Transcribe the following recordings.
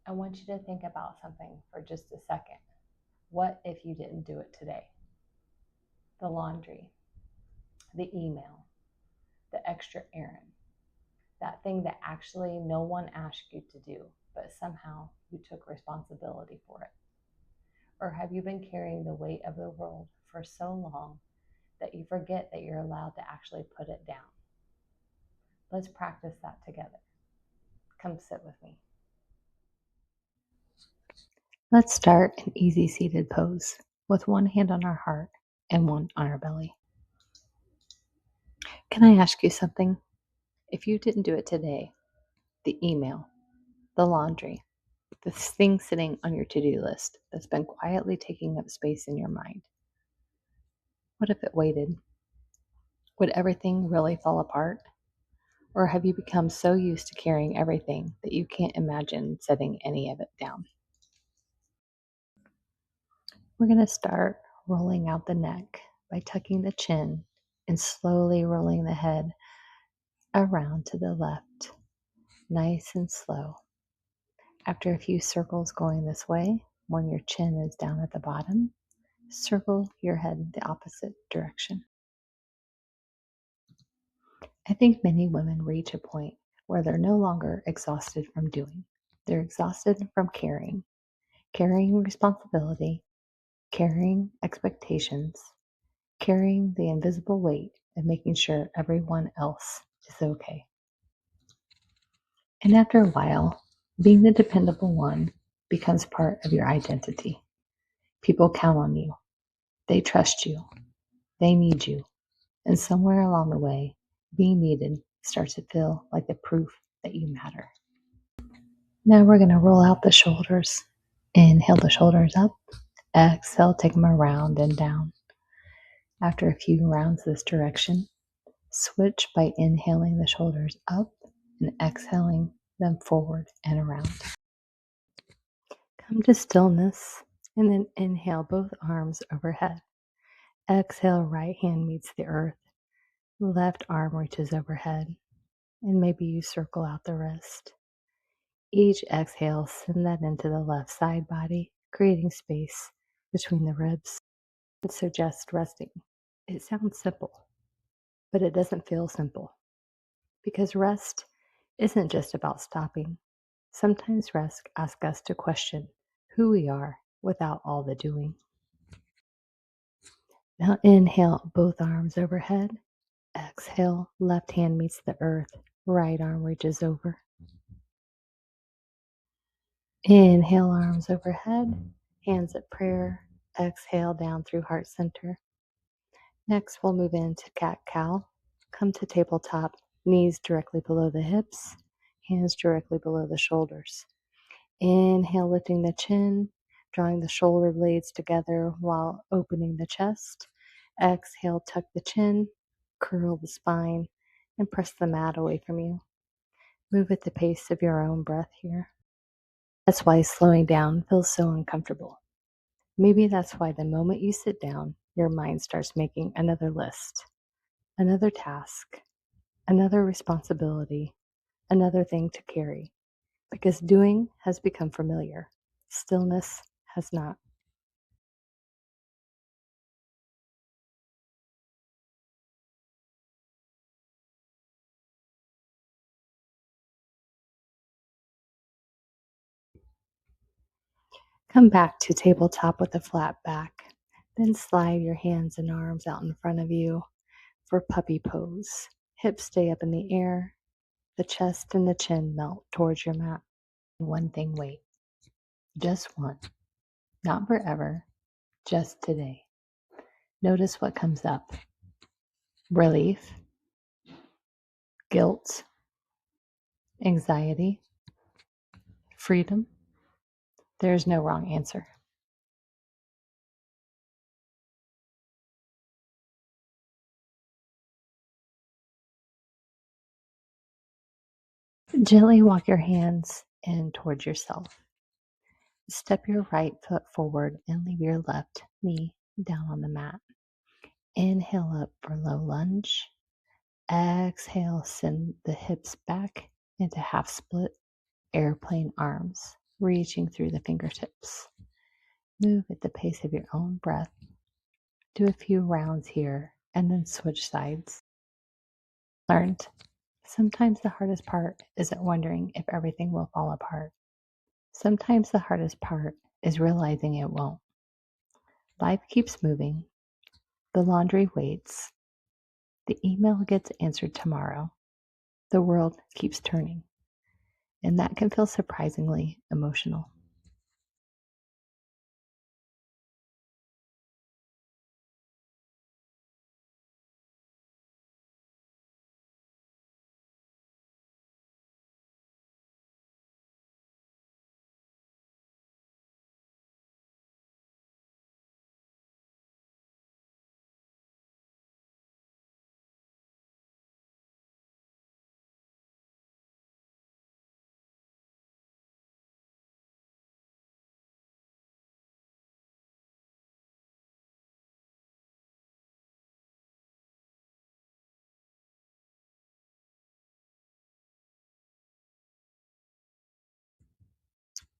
I want you to think about something for just a second. What if you didn't do it today? The laundry, the email, the extra errand, that thing that actually no one asked you to do, but somehow you took responsibility for it. Or have you been carrying the weight of the world for so long that you forget that you're allowed to actually put it down? Let's practice that together. Come sit with me. Let's start an easy seated pose with one hand on our heart and one on our belly. Can I ask you something? If you didn't do it today, the email, the laundry, the thing sitting on your to-do list that's been quietly taking up space in your mind, what if it waited? Would everything really fall apart? Or have you become so used to carrying everything that you can't imagine setting any of it down? We're going to start rolling out the neck by tucking the chin and slowly rolling the head around to the left, nice and slow. After a few circles going this way, when your chin is down at the bottom, circle your head the opposite direction. I think many women reach a point where they're no longer exhausted from doing. They're exhausted from carrying responsibility, carrying expectations, carrying the invisible weight of making sure everyone else is okay. And after a while, being the dependable one becomes part of your identity. People count on you. They trust you. They need you. And somewhere along the way, being needed starts to feel like the proof that you matter. Now we're going to roll out the shoulders. Inhale the shoulders up. Exhale, take them around and down. After a few rounds this direction, switch by inhaling the shoulders up and exhaling them forward and around. Come to stillness and then inhale both arms overhead. Exhale, right hand meets the earth. Left arm reaches overhead. And maybe you circle out the wrist. Each exhale, send that into the left side body, creating space between the ribs. It suggests resting. It sounds simple, but it doesn't feel simple. Because rest isn't just about stopping. Sometimes rest asks us to question who we are without all the doing. Now inhale, both arms overhead. Exhale, left hand meets the earth, right arm reaches over. Inhale, arms overhead, hands at prayer. Exhale, down through heart center. Next, we'll move into cat-cow. Come to tabletop, knees directly below the hips, hands directly below the shoulders. Inhale, lifting the chin, drawing the shoulder blades together while opening the chest. Exhale, tuck the chin, curl the spine, and press the mat away from you. Move at the pace of your own breath here. That's why slowing down feels so uncomfortable. Maybe that's why the moment you sit down, your mind starts making another list, another task, another responsibility, another thing to carry. Because doing has become familiar, stillness has not. Come back to tabletop with a flat back. Then slide your hands and arms out in front of you for puppy pose. Hips stay up in the air. The chest and the chin melt towards your mat. One thing wait. Just one. Not forever. Just today. Notice what comes up. Relief. Guilt. Anxiety. Freedom. There's no wrong answer. Gently walk your hands in towards yourself. Step your right foot forward and leave your left knee down on the mat. Inhale up for low lunge. Exhale, send the hips back into half split airplane arms. reaching through the fingertips. Move at the pace of your own breath. Do a few rounds here and then switch sides. Learned. Sometimes the hardest part isn't wondering if everything will fall apart. Sometimes the hardest part is realizing it won't. Life keeps moving. The laundry waits. The email gets answered tomorrow. The world keeps turning. And that can feel surprisingly emotional.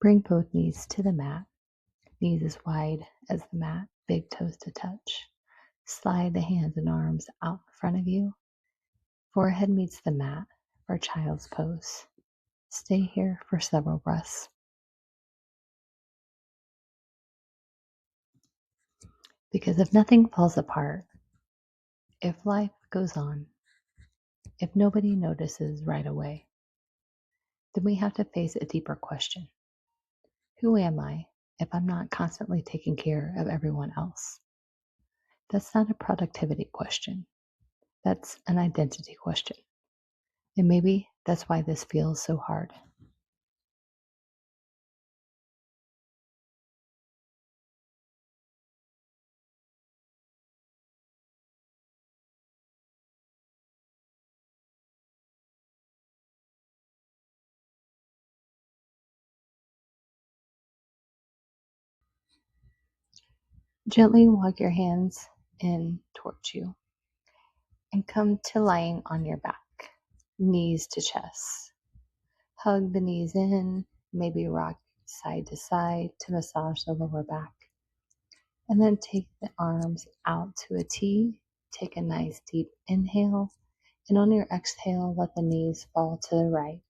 Bring both knees to the mat. Knees as wide as the mat, big toes to touch. Slide the hands and arms out in front of you. Forehead meets the mat for child's pose. Stay here for several breaths. Because if nothing falls apart, if life goes on, if nobody notices right away, then we have to face a deeper question. Who am I if I'm not constantly taking care of everyone else? That's not a productivity question. That's an identity question. And maybe that's why this feels so hard. Gently walk your hands in towards you and come to lying on your back, knees to chest. Hug the knees in, maybe rock side to side to massage the lower back. And then take the arms out to a T. Take a nice deep inhale. And on your exhale, let the knees fall to the right.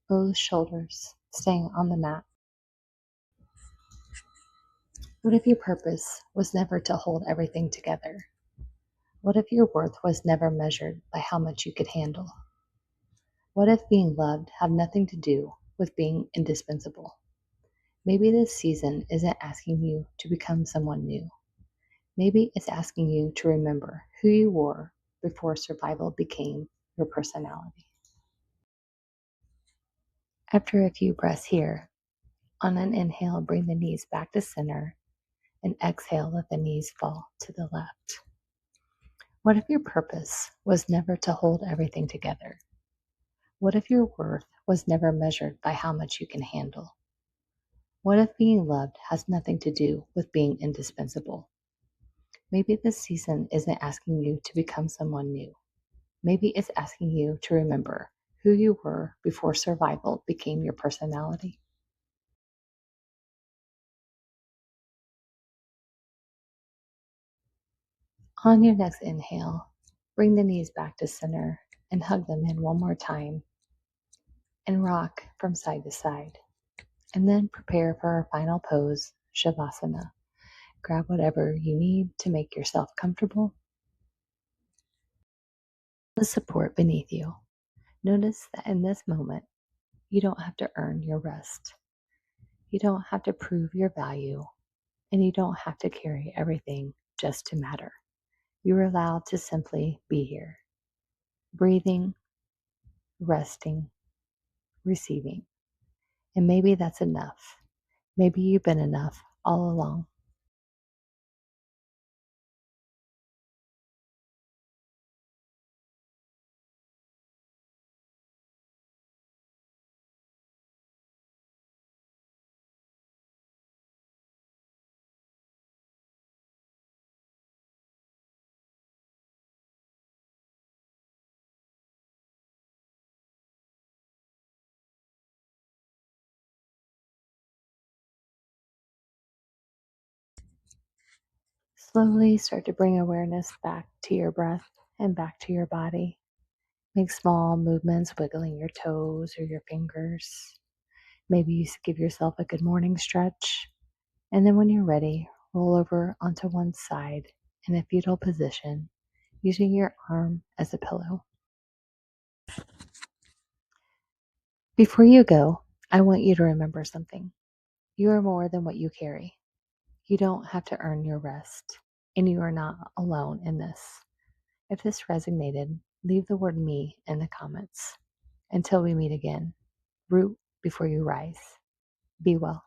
Both shoulders staying on the mat. What if your purpose was never to hold everything together? What if your worth was never measured by how much you could handle? What if being loved had nothing to do with being indispensable? Maybe this season isn't asking you to become someone new. Maybe it's asking you to remember who you were before survival became your personality. After a few breaths here, on an inhale, bring the knees back to center, and exhale, let the knees fall to the left. What if your purpose was never to hold everything together? What if your worth was never measured by how much you can handle? What if being loved has nothing to do with being indispensable? Maybe this season isn't asking you to become someone new. Maybe it's asking you to remember who you were before survival became your personality. On your next inhale, bring the knees back to center and hug them in one more time and rock from side to side. And then prepare for our final pose, Shavasana. Grab whatever you need to make yourself comfortable. The support beneath you. Notice that in this moment, you don't have to earn your rest. You don't have to prove your value, and you don't have to carry everything just to matter. You're allowed to simply be here, breathing, resting, receiving. And maybe that's enough. Maybe you've been enough all along. Slowly start to bring awareness back to your breath and back to your body. Make small movements, wiggling your toes or your fingers. Maybe you give yourself a good morning stretch. And then when you're ready, roll over onto one side in a fetal position, using your arm as a pillow. Before you go, I want you to remember something. You are more than what you carry. You don't have to earn your rest, and you are not alone in this. If this resonated, leave the word me in the comments. Until we meet again, root before you rise. Be well.